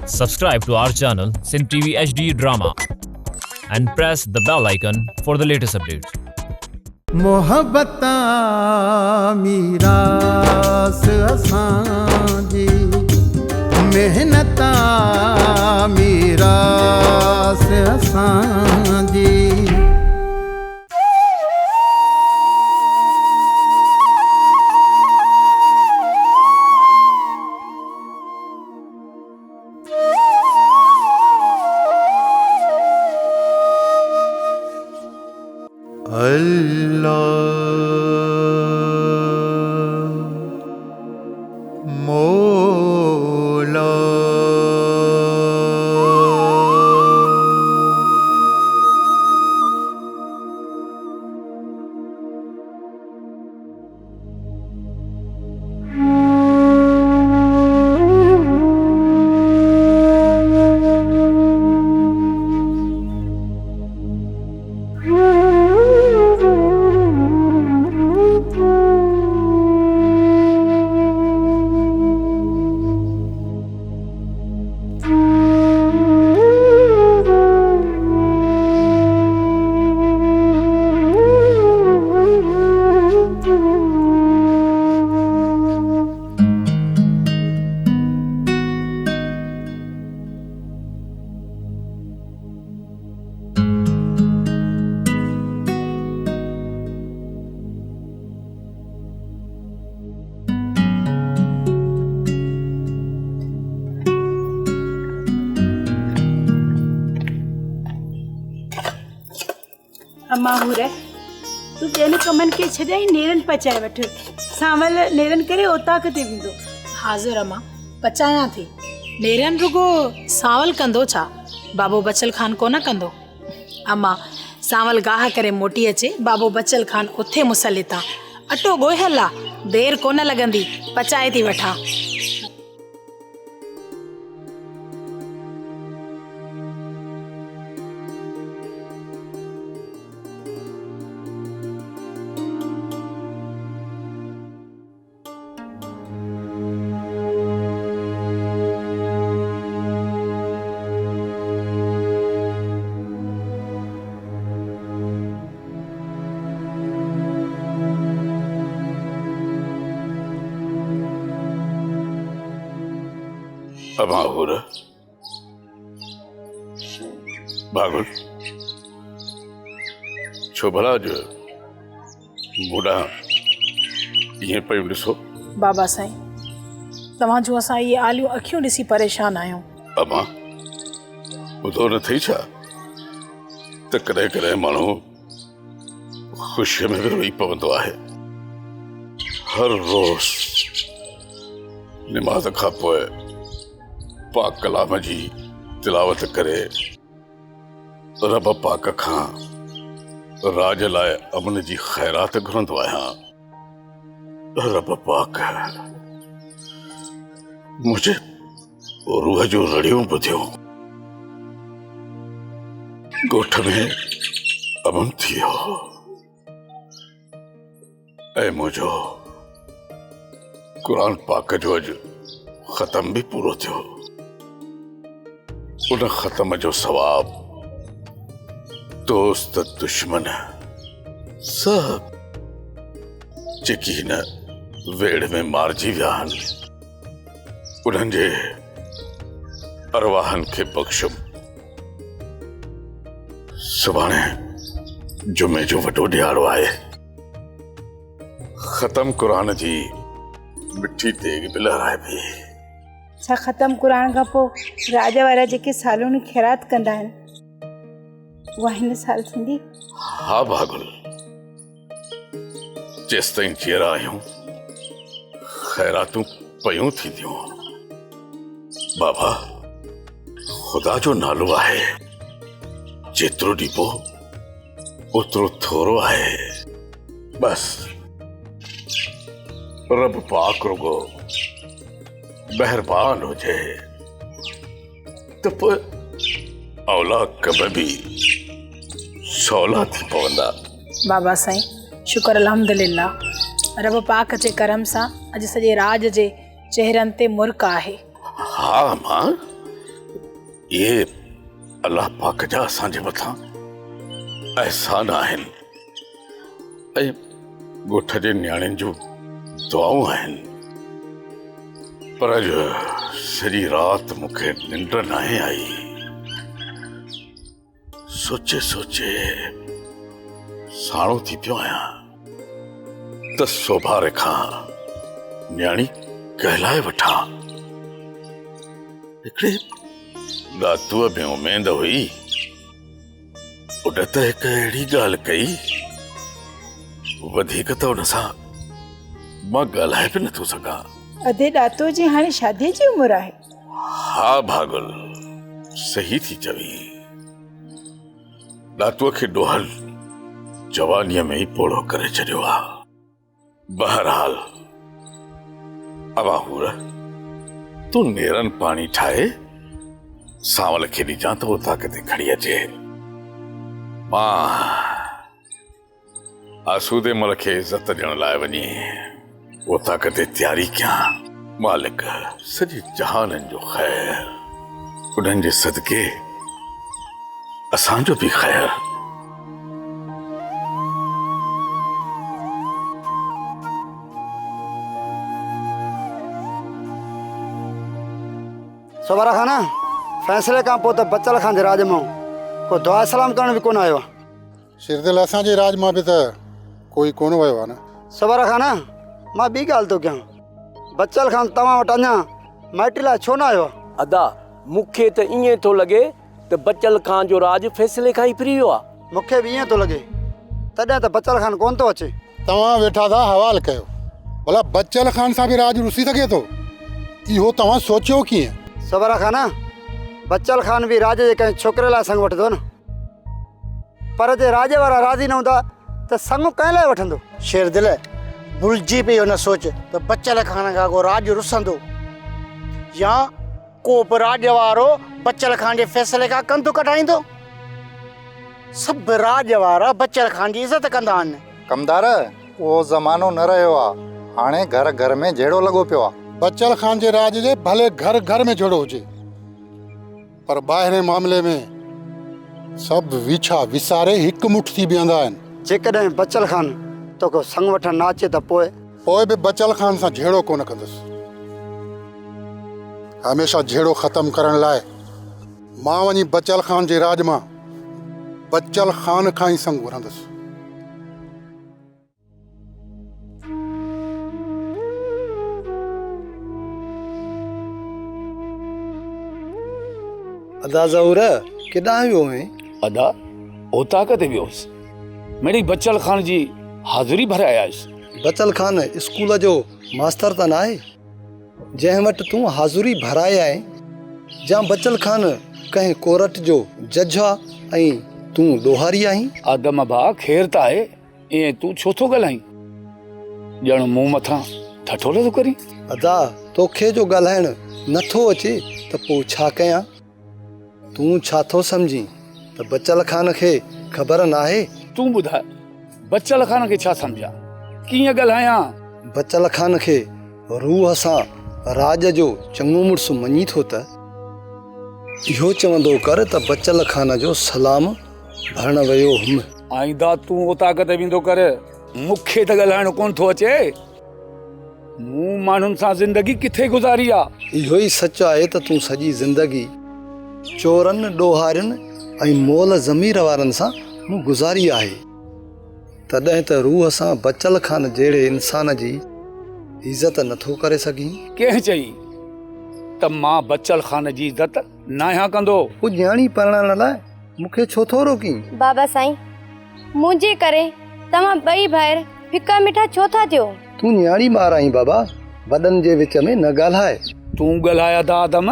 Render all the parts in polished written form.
Subscribe to our channel Sin TV HD Drama and press the bell icon for the latest updates. मोहब्बता मीरास असांजी मेहनता मीरास असांजी मोला अम्मा हो रे तू केने कमन के छजाई नेरन पचाए वठ सावल नेरन करे ओता कते विंदो हाज़िर अम्मा पचायां थी नेरन रुगो सावल कंदो छा बाबो बचल खान को न कंदो अम्मा सावल गाह करे मोटी अचे बाबो बचल खान उथे मुसलिता अटो गोहला देर कोन लगंदी पचाए थी वठा अमाहुर भागुल छो भला जो बूढ़ा ये पे ॾिसो बाबा साईं तव्हां जो असां ये आलियूं अखियूं ॾिसी परेशान आहियूं अमा ॿुधो न थई छा त कॾहिं कॾहिं माण्हू ख़ुशीअ में बि रोई पवंदो आहे हर रोज़ निमाज़ खां पोइ पाक कलाम जी तिलावत करे रब पाक खां राज लाइ अमन जी ख़ैरात घुरंदो आहियां रब पाक मुझे रूह जो रड़ियूं ॿुधियो ॻोठ में अमन थी वियो ऐं मुंहिंजो क़ुरान पाक जो अॼु ख़त्म बि पूरो थियो उन ख़त्म जो सवाब दोस्त दुश्मन सब जेकी हिन वेड़ में मारिजी विया आहिनि उन्हनि जे अरवाहनि खे बख़्शुम सुभाणे जुमे जो वॾो ॾियारो आहे ख़त्म क़ुरान जी मिठी देग बि लहराइबी छा ख़त्म क़ुरान खां पोइ राज वारा जेके सालूं ख़ैरात कंदा आहिनि उहा हिन साल थींदी हाँ भागुल जेस ताईं जीअरा आहियूं ख़ैरातूं पयूं थींदियूं बाबा ख़ुदा जो नालो आहे जेतिरो ॾिबो ओतिरो थोरो आहे बस रब पाक रुगो मेहरबान हुजे त पोइ औलाद कब भी सौला थी पवंदा बाबा साईं शुक्र अल्हम्दुलिल्लाह रब पाक जे करम सां अॼु सॼे राज जे चेहरनि ते मुर्क आहे हाँ मां ये अल्लाह पाक जा असांजे मथां एहसान आहिनि ऐं ॻोठ जे न्याणियुनि जूं दुआऊं आहिनि। पर अॼु सॼी राति मूंखे निंड नाहे आई। सोचे सोचे साणो थी पियो आहियां त सोभारे खां न्याणी कहलाए वठां। हिकिड़े ॾातूअ में उमेद हुई, उन त हिकु अहिड़ी ॻाल्हि कई, वधीक त उन सां मां ॻाल्हाए बि नथो सघां। अधे ॾातो जी हाणे शादीअ जी उमिरि आहे। हा भागुल, सही थी चवी। ॾातूअ खे ॾोहल जवानीअ में ई पोड़ो करे छॾियो आहे। बहरहाल अवाहूर, तूं नेरन पाणी ठाहे सांवल खे ॾिजां त उतां किथे खणी अचे। मां आसूदे मल खे इज़त ॾियण लाइ वञी उतां किथे तयारी कयां। मालिक सॼे जहाननि जो ख़ैर, उन्हनि जे सदके असांजो बि ख़ैर। सोबारा खाना फैसले खां पोइ त बचल खान जे राज मां को दुआ सलाम करण बि कोन आयो आहे। शिरदिल असांजे राज मां बि त कोई कोन वियो आहे न। सोबारा खाना मां ॿी ॻाल्हि थो कयां, बचल खान तव्हां वटि अञा माइटी लाइ छो न आयो आहे? अदा मूंखे त ईअं थो लॻे त बचल खान जो राज फैसले खां ई फिरी वियो आहे। मूंखे बि ईअं थो लॻे, तॾहिं त बचल खान कोन थो अचे। तव्हां वेठा था हवाल कयो, भला बचल खान सां बि राज रुसी सघे थो? इहो तव्हां सोचियो कीअं? सोबारा खाना बचल खान बि राज जे कंहिं छोकिरे लाइ संग वठंदो न, पर जे राज वारा राज़ी न हूंदा त संग कंहिं लाइ वठंदो? शेरदिल भुलिजी पियो न सोच त बचल खान खां को राज रुसंदो या को बि राज वारो बचल खान जे फैसले खां कंधु कढाईंदो। सभु राज वारा बचल खान जी इज़त कंदा आहिनि। कमदार, उहो ज़मानो न रहियो आहे, हाणे घर घर में जहिड़ो लॻो पियो आहे। बचल खान जे राज जे भले घर घर में जहिड़ो हुजे, पर ॿाहिरें मामले में सभु विछा विसारे हिकु मुठ थी बीहंदा आहिनि। जेकॾहिं बचल खान तोखे संग वठण न अचे त पोइ बि बचल खान सां जहिड़ो कोन कंदुसि। हमेशह जहिड़ो ख़तमु करण लाइ मां वञी बचल खान जे राज मां बचल खान खां ई संग घुरंदुसि। अदा ज़हूर केॾांहुं वियो हुएं? अदा उतां किथे वियोसि, मिड़ी बचल खान जी हाज़ुरी भराए आयुसि। बचल खान स्कूल जो मास्तर त न आहे जंहिं वटि तूं हाज़ुरी भराए आहीं? या बचल खान कंहिं कोर्ट जो जज आहे ऐं तूं ॾोहारी आहीं? आदम भाउ ख़ैर त आहे, ईअं तूं छो थो ॻाल्हाईं? ॼण मूं मथां ठठोलो थो करीं। अदा तोखे जो ॻाल्हाइण नथो अचे त पोइ छा कयां? तूं छा थो सम्झी त बचल खान खे ख़बर न आहे? तूं ॿुधाए बचल खान खे छा सम्झां, कीअं ॻाल्हायां? बचल खान खे रूह सां राज जो चङो मुड़ुसु मञी थो त इहो चवंदो कर त बचल खान जो सलाम भरण वियो हुम। आईंदा तूं उतां किथे वेंदो कर, मूंखे त ॻाल्हाइण कोन थो अचे। मूं माण्हुनि सां ज़िंदगी किथे गुज़ारी आहे। इहो ई सच आहे त तूं सॼी ज़िंदगी चोरनि ॾोहारियुनि ऐं मोल ज़मीर वारनि सां मूं गुज़ारी आहे। तॾहिं त रूह सां बचल खान जहिड़े इंसान जी इज़त नथो करे सघीं। कंहिं चई त मां बचल खान जी इज़त न आहियां कंदो? पोइ न्याणी परणण लाइ मूंखे छो थो रोकी? बाबा साईं, मुंहिंजे करे तव्हां ॿई भाइर फिका मिठा छो था थियो? तूं न्याणी ॿार आहीं बाबा, वॾनि जे विच में न ॻाल्हाए। तूं ॻाल्हाए दा आदम,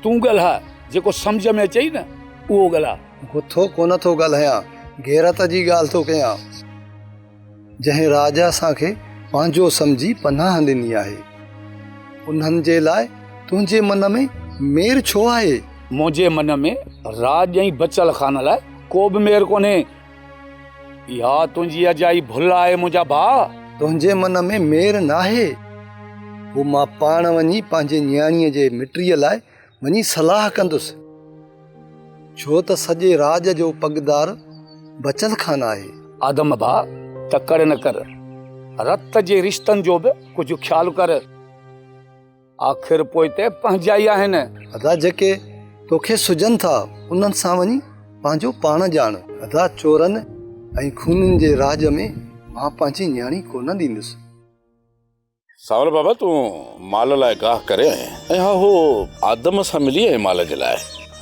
तूं ॻाल्हाए, जेको सम्झ में अचई न उहो ॻाल्हाए। गुथो कोन थो ॻाल्हायां, गैरत जी ॻाल्हि थो कयां। जंहिं राजा असांखे पंहिंजो सम्झी पनाह ॾिनी आहे, उन्हनि जे लाइ तुंहिंजे मन में मेर छो आहे? मुंहिंजे मन में राज ऐं बचल खान लाइ को बि मेर कोन्हे। इहा तुंहिंजी अजाई भुल आहे मुंहिंजा भाउ। तुंहिंजे मन में मेर न आहे, पोइ मां पाण वञी पंहिंजे न्याणीअ जे मिटीअ लाइ वञी सलाह कंदुसि। छो त सॼे राज जो पगदार बचल खान आहे। आदम भा तकड़ न कर, रत जे रिश्तनि जो बि कुझु ख्यालु कर। आख़िर पोइ ते पंहिंजा ई आहिनि। अदा जेके तोखे सुजनि था उन्हनि सां वञी पंहिंजो पाण ॼाण। अदा चोरनि ऐं खूननि जे राज में मां पंहिंजी न्याणी कोन ॾींदुसि। सावल बाबा तूं माल लाइ गाह करे ऐं हा हो आदम सां मिली ऐं माल जे लाइ।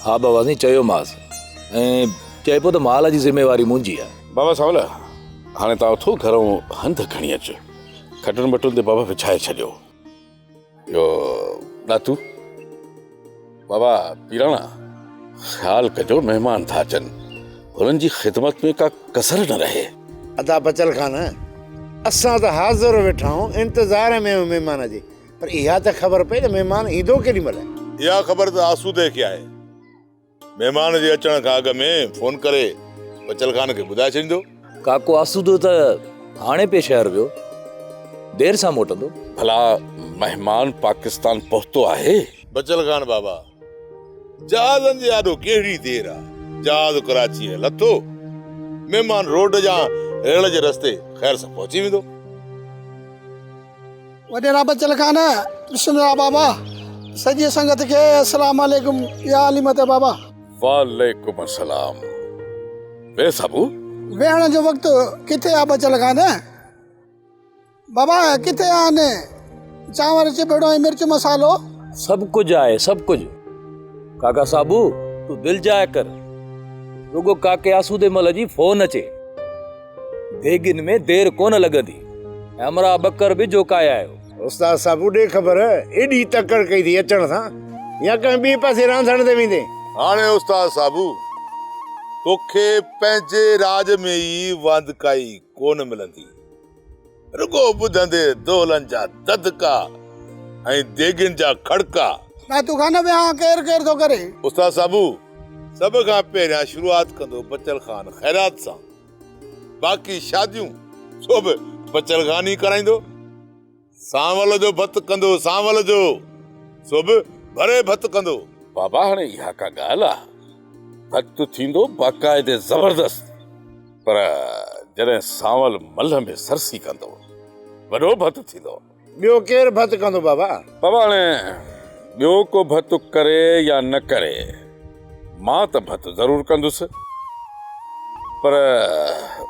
हा बाबा साईं चयोमांसि ऐं चए पियो त माल जी ज़िम्मेवारी मुंहिंजी आहे। बाबा सावल हाणे तव्हां उथो घरों हंधि खणी अचु, खटनि बटुनि ते बाबा विछाए छॾियो। इहो नातू बाबा पीराणा ख़्यालु कजो, महिमान था अचनि, हुननि जी ख़िदमत में का कसर न रहे। अदा बचल खान असां त हाज़िर वेठा आहियूं इंतज़ार में महिमान जे, पर इहा त ख़बर पई त महिमान ईंदो केॾी महिल। इहा ख़बर त आसूदे खे आहे। महिमान जे अचण खां अॻु में फोन करे बचल खान खे ॿुधाए छॾींदो। काको आसूदो त हाणे पे शहर वियो, देर सां मोटंदो। भला मेहमान पाकिस्तान पहुतो आहे? बचल खान बाबा जहाज़नि जे आॾो कहिड़ी देर आहे। जहाज़ कराची में लथो, महिमान रोड जा रेल जे रस्ते ख़ैर सां पहुची वेंदो। वॾेरा बचल खान बिस्मिल्लाह बाबा, सॼी संगत खे अस्सलाम वालेकुम या अलीमत बाबा। वालेकुम अस्सलाम। वे साबू वेहण जो वक़्तु किथे आहे बचल खान? बाबा किथे आहिनि चांवर चिबड़ो ऐं मिर्च मसालो? सभु कुझु आहे, सभु कुझु। काका साबू तूं दिलि जाए कर, रुगो काके आसूदे मल जी फोन अचे, देगिन में देर कोन लॻंदी। हमरा बकर बि जोकाए आयो। उस्ताद साबू ॾे ख़बर एॾी तकड़ कई थी अचण सां, या कंहिं ॿिए पासे रांधण ते वेंदे? हाणे उस्ताद साबू तोखे पंहिंजे राज में ई वांदकाई कोन मिलंदी। रुगो ॿुधंदे दोलनि जा ददका ऐं देगिन जा खड़का। ना तूं खान विया केर केर थो करे? उस्ताद साबू सभ खां पहिरियां शुरूआत कंदो बचल खान ख़ैरात सां, बाक़ी शादियूं सो बि बचल खान ई कराईंदो। सांवल जो भत कंदो, सांवल जो सो बि भरे भत कंदो। बाबा हाणे इहा का ॻाल्हि आहे? भत थींदो बाक़ाइदे ज़बरदस्त, पर जॾहिं सांवल मल में सरसी कंदो वॾो भत थींदो। ॿियो केरु भत कंदो बाबा? बाबा हाणे ॿियो को भत करे या न करे, मां त भत ज़रूर कंदुसि, पर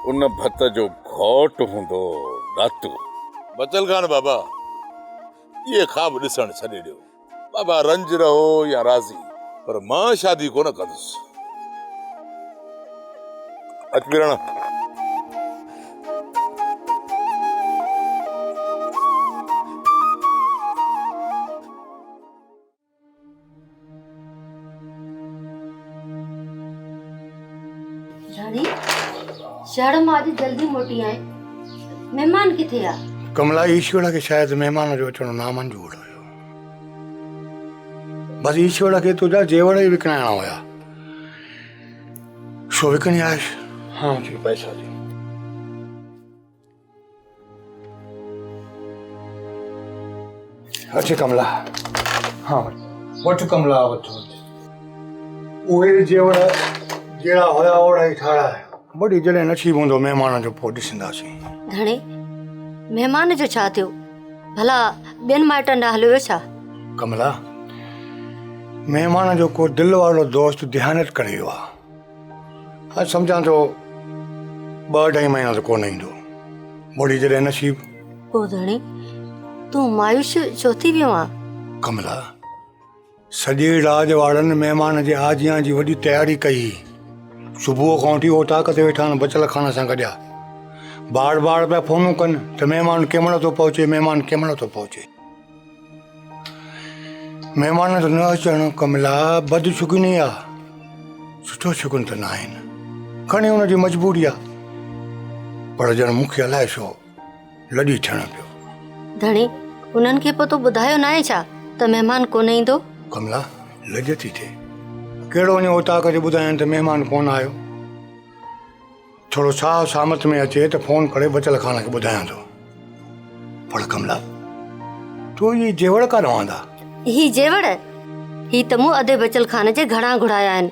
उन भत जो घोट हूंदो नातू। बचल खान बाबा ये ख्वाब ॾिसण छॾे ॾियो। बाबा रंज रहो या राज़ी, पर मां शादी कोन कंदुसि। अच पीराणा। शहर मां अॼु जल्दी मोटी आए, मेहमान किथे आ? कमला ईश्वर खे शायदि महिमान जो अचणु नामंजूर हुयो। बस ईश्वर खे तुंहिंजा जेवर ई विकिणाइणा हुया। छो विकिणी आयसि? हाँ जी पैसा जी। अचे कमला। हाँ वठु कमला वठु। उहे जेवर जहिड़ा हुया ओड़ा ई ठाहिराए। वॾी जॾहिं नसीब हूंदो महिमान जो पोइ ॾिसंदासीं। घणे महिमान जो छा थियो? भला ॿियनि माइटनि ॾांहुं हलियो छा? कमला महिमान जो को दिलि वारो दोस्त देहानत करे वियो आहे। हा सम्झां थो 2-2.5 महीना त कोन ईंदो। वॾी जॾहिं नसीब। पोइ घणे तूं मायूस छो थी वियो आहे? कमला सॼे राज वारनि महिमान जे आजियां जी वॾी तयारी कई। सुबुह खां वठी ओटाक ते वेठा आहिनि बचल खान सां गॾिया। बार बार पिया फोनूं कनि त महिमान कंहिंमहिल थो पहुचे, महिमान कंहिंमहिल थो पहुचे। महिमान जो न अचणु कमला बदशुगुनी आहे, सुठो शुगुन त न आहिनि। खणी हुनजी मजबूरी आहे, पर ॼण मूंखे अलाए छो लॾी थियणु पियो। धणी उन्हनि खे पतो ॿुधायो न आहे छा त महिमान कोन ईंदो? कमला लॼ थी थिए, कहिड़ो वञो ओताक ते ॿुधाइनि त महिमान कोन आयो। थोरो साह सामत में अचे त फोन करे बचल खान खे ॿुधायां थो। पर कमला तूं इहे जेवर कान रहंदा? ही जेवर ही त मूं अधे बचल खान जे घणा घुराया आहिनि।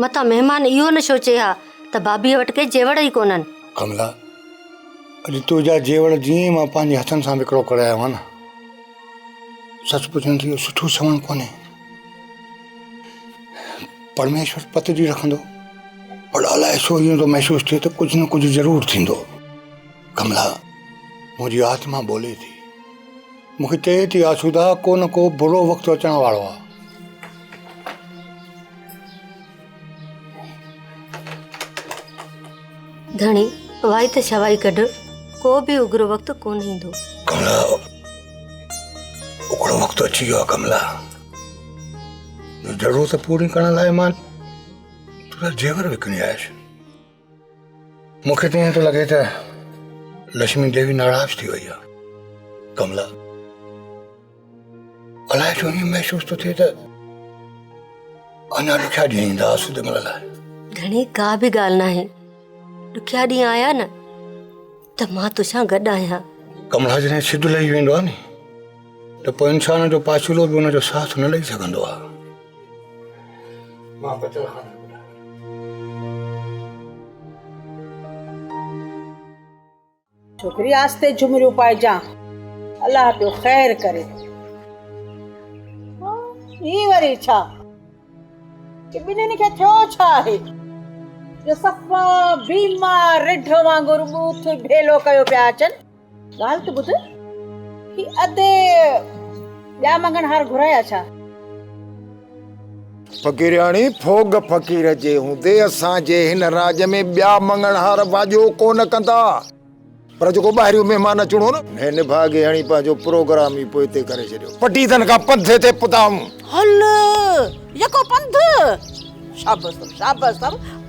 मता मेहमान इहो न सोचे हा त भाभी वटि के जेवड़ ई कोन्हनि। कमला अॼु तुंहिंजा जेवड़ जीअं मां पंहिंजे हथनि सां विकिणो करे आयो आहियां न, सच पुछण थी सुठो सवण कोन्हे। परमेश्वर पतरी रखंदो, पर अलाए छो इहो थो महसूस थिए त कुझु न कुझु ज़रूरु थींदो। कमला मुंहिंजी आत्मा बोले थी, मूंखे चए थी आसूदा को न को बुरो वक़्तु अचण वारो आहे। धणी वाई त शवाई कढ, को बि उग्र वक़्तु कोन ईंदो। कमला उग्र वक़्तु अची वियो आहे। कमला ज़रूरत पूरी करण लाइ मां तुंहिंजा जेवर विकिणी आयुसि। मूंखे त ईअं थो लॻे त लक्ष्मी देवी नाराज़ थी वई आहे। कमला अलाए छो ईअं महसूस थो थिए त अञा ॾुखिया ॾींहं ईंदा आसूदे महिल लाइ। धणी का बि ॻाल्हि न आहे, ॾुखिया ॾींहं आया न त मां तोसां गॾु आहियां। कमला जॾहिं सिधु लही वेंदो आहे नी त पोइ इंसान जो पाछुलो बि हुनजो साथ न ॾेई सघंदो आहे। छोकिरी आस्ते झुमरियूं पाइजां, अलाह पियो ख़ैर करे। ही वरी छा कि ॿिन्हिनि खे थियो छा आहे जो सफ़ा बीमा रिढ वांगुरु बूथ भेलो कयो पिया अचनि। ॻाल्हि त ॿुध, ही अधे ॿिया मंगणहार घुराया छा? फ़क़ीराणी फोग फ़क़ीर जे हूंदे असांजे हिन राज में ॿिया मंगणहार बाजो कोन कंदा, पर जेको ॿाहिरियों महिमान अचणो न हिन भागे हणी पंहिंजो प्रोग्राम ई पोइते करे छॾियो। पटीतन खां पंथ ते पुताऊं हल यको पंथ। शाबस शाबस,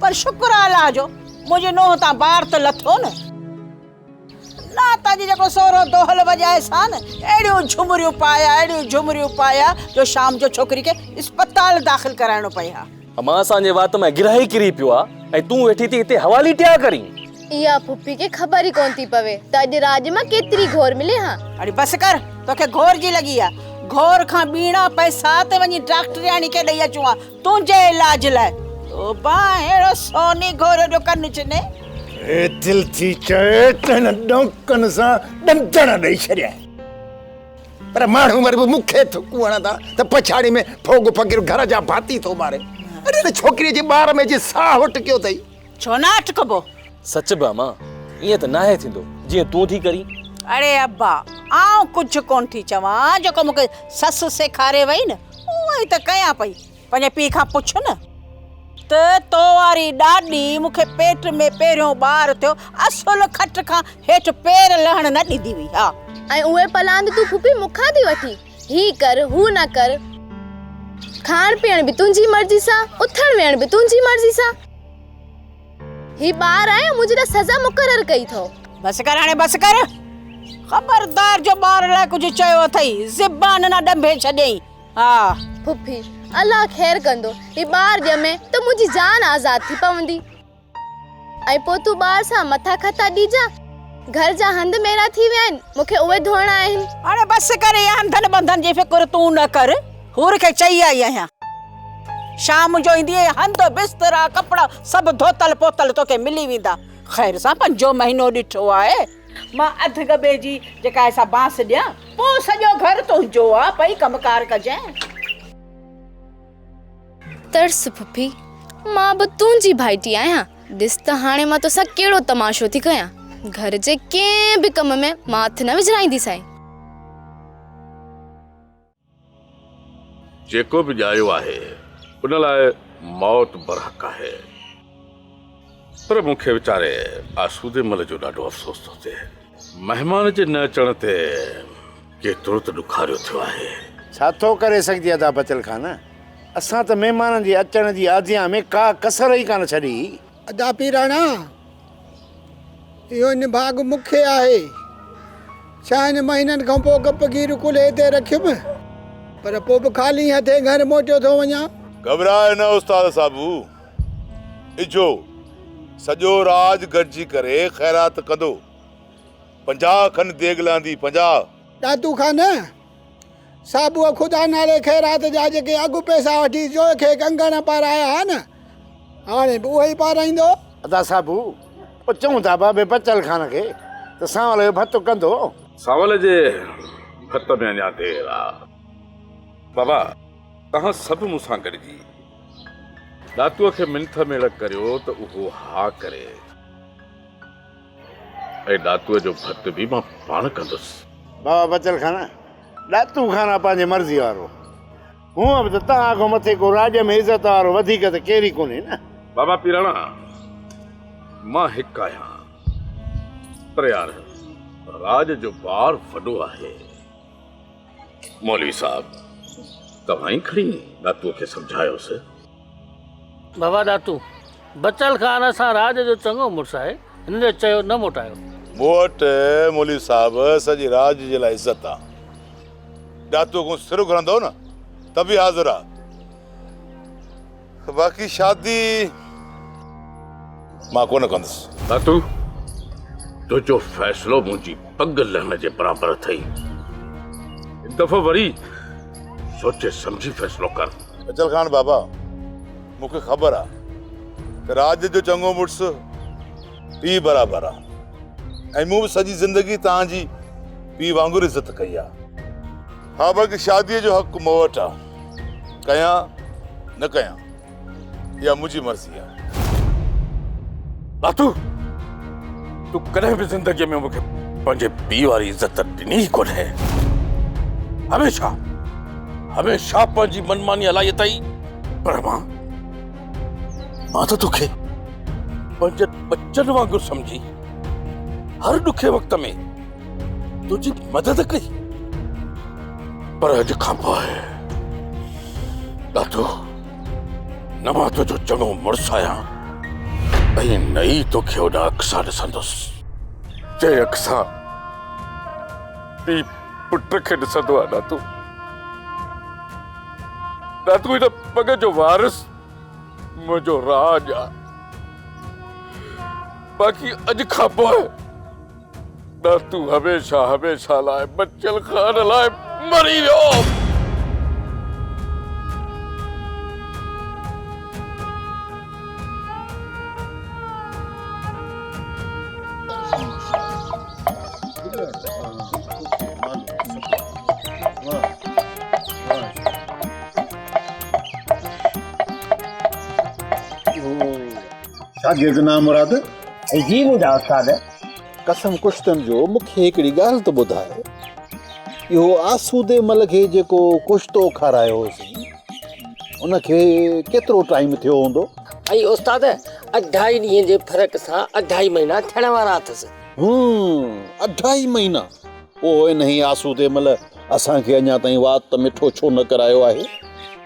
पर शुक्र अल्लाह जो मुंहिंजे नोह तां ॿार त लथो न। ना ताजी जेको सोरो दोहल वॼाए सा न, अहिड़ियूं झुमरियूं पाया जो शाम जो छोकिरी खे अस्पताल दाख़िल कराइणो पए हा। अमां असांजे वात में गिराही किरी पियो आहे ऐं तूं वेठी थी हिते हवाली टिया करी। इहा पुप्पी के ख़बर ही कोन थी पवे त अॼु राज मां केतिरी घोर मिले हा। अरे बस कर, तोखे घोर जी लगी आ। घोर खां बीणा पैसा ते वञी डॉक्टरियाणी के ॾेई अचूं आ तुंहिंजे इलाज लाइ। तो बा अहिड़ो सोनी घोर जो कन चने ए दिल थी चए त हिन डोंकन सां ॾंदण ॾेई छॾिया, पर माण्हू वरी बि मूंखे थुकूं हणंदा त पछाड़ी में फोग फ़क़ीर घर जा भाती थो मारे। अरे छोकिरीअ जे ॿार में जे साह वटकियो अथई। छो न अटकबो? सच बा मां ईअं त नाहे थींदो जीअं तूं थी करी। अरे अब्बा आउं कुझु कोन थी चवां, जेको मूंखे ससु सेखारे वई न उहो ई त कयां पई। पंहिंजे पीउ खां पुछ न त तो वारी ॾाॾी मूंखे पेट में पहिरियों ॿार थियो असुल खट खां हेठि पेर लहण न ॾींदी हुई। हा ऐं उहे पलांद तूं पुप्पी मूंखां थी वठी, ही कर हू न कर। खाण पीअण बि तुंहिंजी मर्ज़ी सां, उथण वेहण बि तुंहिंजी मर्ज़ी सां। ही ॿार आहे मुंहिंजी लाइ सज़ा मुक़रर कई अथव। बस कर हाणे बस कर। ख़बरदार जो ॿार लाइ कुझु चयो अथई ज़बान न ॾंभे छॾियईं। हा पुप्पी अल्लाह ख़ैर कंदो, ही ॿार ॼमे त मुंहिंजी जान आज़ाद थी पवंदी। ऐं पोइ तूं ॿार सां मथा खता ॾिजां, घर जा हंध मेरा थी विया आहिनि, मूंखे उहे धोइणा आहिनि। हाणे बस करे हंधनि बंधनि जी फिक्र तूं न कर। हूर खे चई आई आहियां शाम जो ईंदी हंध बिस्तरा कपिड़ा सभु धोतल पोतल तोखे मिली वेंदा। ख़ैर सां 5 महीनो ॾिठो आहे मां अधु गबे जी जेका ऐसा बांस ॾियां, पोइ सॼो घर तुंहिंजो आहे, पई कमकार कजांइ। तरस पुप्पी, मां बि तुंहिंजी भाइटी आहियां। ॾिस त हाणे मां तोसां कहिड़ो तमाशो थी कयां। घर जे कंहिं बि कम में मां हथ न विझराईंदीसांइ। जेको बि ॼायो आहे उन लाइ मौत बरहक आहे, पर मूंखे वीचारे आसूदे मल जो ॾाढो अफ़सोस थो थिए। महिमान जे न अचण ते केतिरो त ॾुखारियो थियो आहे। छा थो करे सघंदी आहे बचल खान? असां त महिमाननि जे अचण जी आजियां में का कसर ई कान छॾी। अदा पीराणा इहो निभाग मूंखे आहे। छा हिन महीननि खां पोइ कप गिर कुल हिते रखियुमि, पर पोइ बि ख़ाली हथे घर मोटियो थो वञा। घबराए न उस्ताद साहबू, इजो सॼो राज गॾिजी करे ख़ैरात कंदो। 50 खन देग लांदी। 50 दादू खान साबुअ ख़ुदा नाले ख़ैरात जा जेके अघु पैसा वठी जो खे कंगण पाराया हा न, हाणे बि उहो ई पाराईंदो। अदा साबू पोइ चऊं था बाबे बचल खान खे त सांवल जो भत्तो कंदो। सांवल जे भत में अञा देर आहे। बाबा तव्हां सभु मूंसां गॾिजी दातूअ खे मिंथ मेड़ करियो त उहो हा करे ऐं दातूअ जो भत बि मां पाण कंदुसि। बाबा बचल खाना दातू खाना पंहिंजे मर्ज़ी वारो। हूअं बि त तव्हां खां मथे को राज में इज़त वारो वधीक त केरु ई कोन्हे न। बाबा पीराणा मां हिकु आहियां पर यार राज जो बार वॾो आहे। मौलवी साहब तव्हां ई खणी दातूअ खे सम्झायोसि। बाबा दातू बचल खान असां राज जो चङो मुड़ुसु आहे, हिन जो चयो न मोटायो। मूं वटि मौलवी साहब सॼी राज जे लाइ इज़त आहे। दातू को सिर घुरंदो न त बि हाज़िर आहे। बाक़ी शादी मां कोन कंदुसि। दातू तुंहिंजो फ़ैसिलो मुंहिंजी पग लहण जे बराबरि अथई। हिकु दफ़ो वरी सोचे सम्झी फ़ैसिलो कर। बचल खान बाबा मूंखे ख़बर आहे त राज जो चङो मुड़ुसु पीउ बराबरि आहे ऐं मूं बि सॼी ज़िंदगी तव्हांजी पीउ वांगुरु इज़त कई आहे। हा बाक़ी शादीअ जो हक़ मूं वटि आहे। कयां न कयां इहा मुंहिंजी मर्ज़ी आहे। दातू तूं कॾहिं बि ज़िंदगीअ में मूंखे पंहिंजे पीउ वारी इज़त ॾिनी कोन्हे। हमेशा हमेशा पंहिंजी मनमानी हलाई अथई। पर मां त तोखे पंहिंजे बचन वांगुरु सम्झी हर ॾुखे वक़्त में तुंहिंजी मदद कई। पर अॼु खां पोइ दातू न मां तुंहिंजो चङो मुड़ुसु आहियां ऐं न ई तोखे होॾा अख सां ॾिसंदुसि जंहिं अख सां पीउ पुट खे ॾिसंदो आहे। दातू दातू हिन पग जो वारिस मुंहिंजो राज आहे। बाक़ी अॼु खां पोइ दातू हमेशा हमेशा लाइ बचल खान लाइ मरी वियो। शागिर्द नाम मुराद जी मुंहिंजा उस्ताद कसम कुश्तनि जो मूंखे हिकिड़ी ॻाल्हि त ॿुधाए। इहो आसूदे मल खे जेको कुश्तो खारायो होसीं उनखे केतिरो टाइम थियो हूंदो? ऐं उस्ताद 2.5 ॾींहं जे फ़र्क़ सां 2.5 महीना थियण वारा अथसि। 2.5 महीना? पोइ इन ई आसूदे मल असांखे अञा ताईं वात मिठो छो न करायो आहे?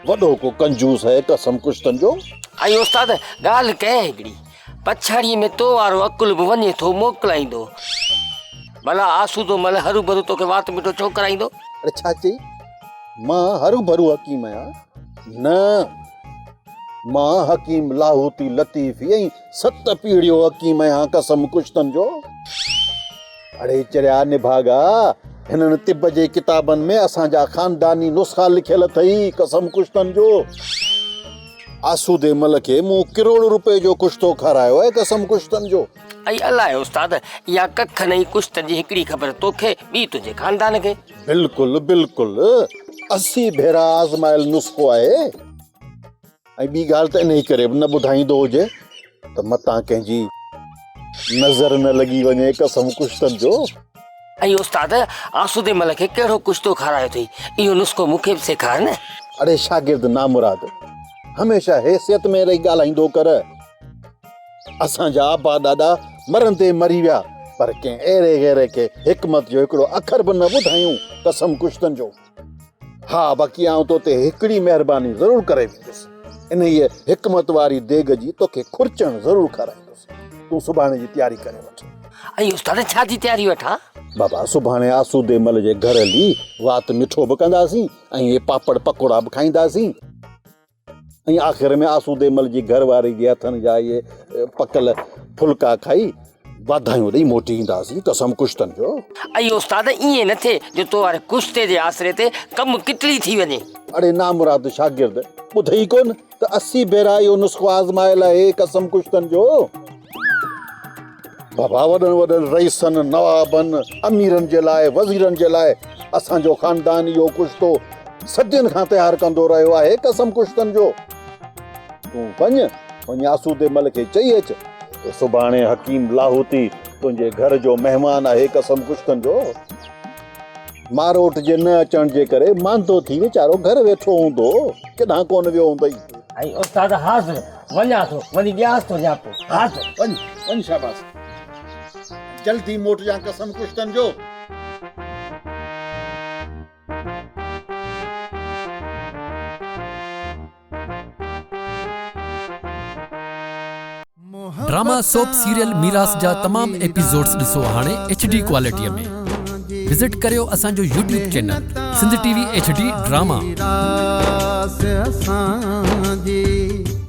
वॾो को कंजूस है कसम कुश्तनि जो। ऐं उस्ताद ॻाल्हि कया हिकिड़ी पछाड़ीअ में तो वारो अकुल बि वञे थो मोकिलाईंदो भला आसूदो मल हरू भरू तोखे वात मिठो छो कराईंदो? अरे छा चई? मां हरू भरू हकीम आहियां? न, मां हकीम लाहौती लतीफ़ी ऐं 7 पीढ़ियो हकीम आहियां कसम कुश्तनि जो। अड़े चरिया निभागा हिननि तिब जे किताबनि में असांजा ख़ानदानी नुस्ख़ा लिखियल अथई कसम कुश्तनि जो। आसूदे मल खे मूं करोड़ रुपए जो कुश्तो खारायो आहे कसम कुश्तनि जो। ऐं अलाए उस्ताद इहा कख नई कुश्तनि जी हिकिड़ी ख़बर तोखे ॿी तुंहिंजे ख़ानदान खे। बिल्कुलु बिल्कुलु 80 भेरा आज़मायल नुस्ख़ो आहे। ऐं ॿी ॻाल्हि त इन ई करे बि न ॿुधाईंदो हुजे त मतां कंहिंजी नज़र न लॻी वञे कसम कुश्तनि जो। ऐं उस्ताद आसूदे मल खे कहिड़ो कुश्तो खारायो अथई इहो नुस्ख़ो मूंखे बि सेखार न। अरे शागिर्द नामुराद हमेशा हैसियत में रही ॻाल्हाईंदो कर। असांजा आबा ॾाॾा मरंदे मरी विया पर कंहिं अहिड़े गैरे खे हिकमत जो हिकिड़ो अखर बि न ॿुधायूं कसम कुश्तनि जो। हा बाक़ी आउं तो ते हिकिड़ी महिरबानी ज़रूरु करे वेंदुसि। इन ई हिकमत वारी देग जी तोखे खुर्चण ज़रूरु खाराईंदुसि। तूं सुभाणे जी तयारी करे वठ। ऐं उस्ताद छा जी तयारी वठां? बाबा सुभाणे आसूदे मल जे घर हली वात मिठो बि कंदासीं ऐं इहे पापड़ पकोड़ा बि खाईंदासीं ऐं आख़िर में आसूदे मल जी घरवारी जे हथनि जा इहे पकल फुल्का खाई वाधायूं ॾेई मोटी ईंदासीं कसम कुश्तनि जो। ऐं उस्ताद ईअं न थिए जो तो वारे कुश्ते जे आसरे ते कमु किटली थी वञे। अड़े नामुराद शागिर्द ॿुधई कोन त 80 भेरा इहो नुस्ख़ो आज़मायल आहे कसम कुश्तनि जो। बाबा वॾनि वॾनि रईसनि, नवाबनि, अमीरनि जे लाइ, वज़ीरनि जे लाइ असांजो ख़ानदान इहो कुश्तो सदियुनि खां तयारु कंदो रहियो आहे कसम कुश्तनि जो। तूं वञ आसूदे मल खे चई अच सुभाणे हकीम लाहौती तुंहिंजे घर जो महिमान आहे कसम कुश्तनि जो। मारोट जे न अचण जे करे मांदो थी वीचारो घर वेठो हूंदो, किथां कोन वियो हूंदई। ऐं उस्ताद हाज़िर वञा थो, वञी ॾियांसि थो नियापो। हाज़िर वञ शाबाश, जल्दी मोट जा कसम कुश्तनि जो। ड्रामा सोप सीरियल मीरास जा तमाम एपिसोड्स ॾिसो हाणे HD क्वालिटीअ में। विजिट करियो असांजो YouTube channel Sindh TV HD drama.